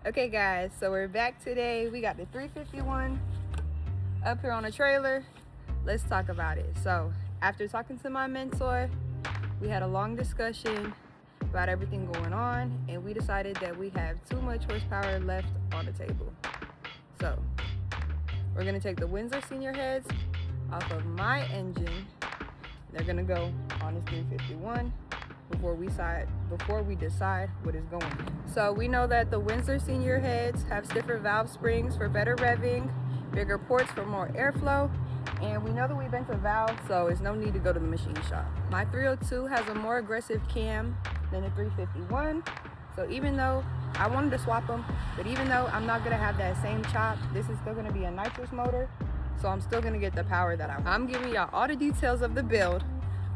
Okay guys, so we're back today. We got the 351 up here on a trailer. Let's talk about it. So after talking to my mentor, we had a long discussion about everything going on, and we decided that we have too much horsepower left on the table. So we're gonna take the Windsor senior heads off of my engine. They're gonna go on this 351 before we decide what is going on. So we know that the Windsor senior heads have stiffer valve springs for better revving, bigger ports for more airflow, and we know that we bent a valve, so there's no need to go to the machine shop. My 302 has a more aggressive cam than the 351, so even though I wanted to swap them, but even though I'm not gonna have that same chop, this is still gonna be a nitrous motor, so I'm still gonna get the power that I want. I'm giving y'all all the details of the build.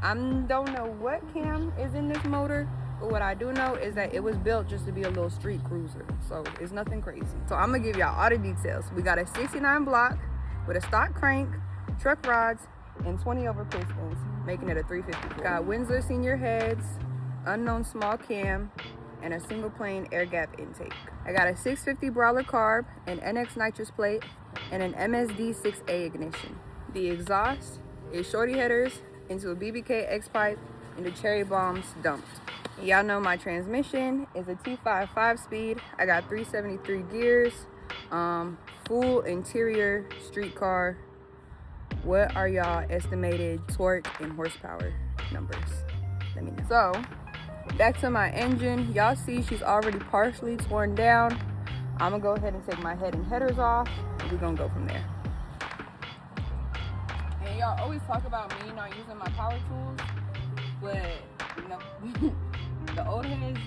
I don't know what cam is in this motor, but what I do know is that it was built just to be a little street cruiser, so it's nothing crazy. So I'm gonna give y'all all the details. We got a 69 block with a stock crank, truck rods, and 20 over pistons, making it a 350. Got Windsor senior heads, unknown small cam, and a single plane air gap intake. I got a 650 brawler carb, an NX nitrous plate, and an MSD 6A ignition. The exhaust is shorty headers into a BBK X pipe and the cherry bombs dumped. Y'all know my transmission is a T5 5-speed. I got 373 gears, full interior street car. What are y'all estimated torque and horsepower numbers? Let me know. So back to my engine. Y'all see she's already partially torn down. I'm gonna go ahead and take my head and headers off, and we're gonna go from there. And y'all always talk about me not using my power tools, but you know, the old heads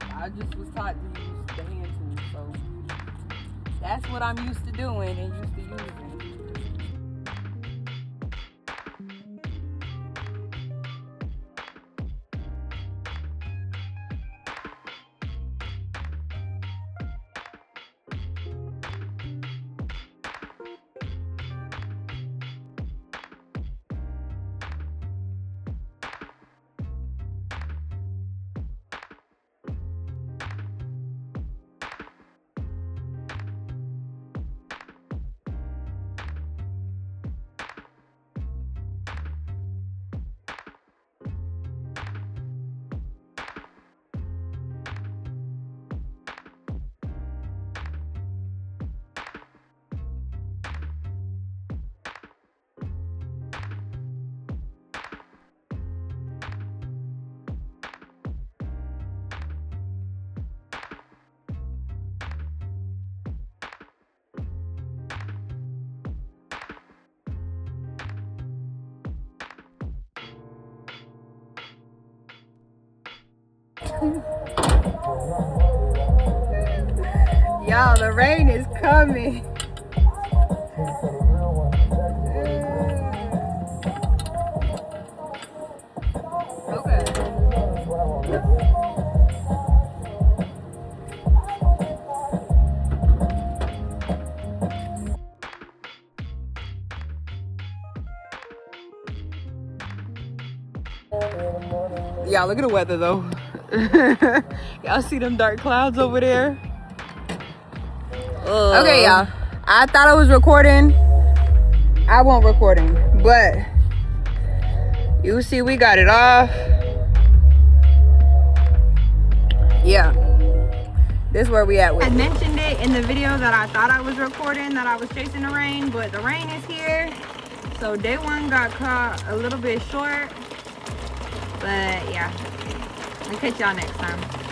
I just was taught to use the hand tools, so that's what I'm used to doing and used to using. Y'all, the rain is coming. Okay. Y'all, look at the weather though. Y'all see them dark clouds over there? Okay, y'all. I thought I was recording. I wasn't recording, but you see we got it off. Yeah. This is where we at with it. I mentioned it in the video that I thought I was recording, that I was chasing the rain, but the rain is here. So day one got caught a little bit short. But yeah. I'll catch y'all next time.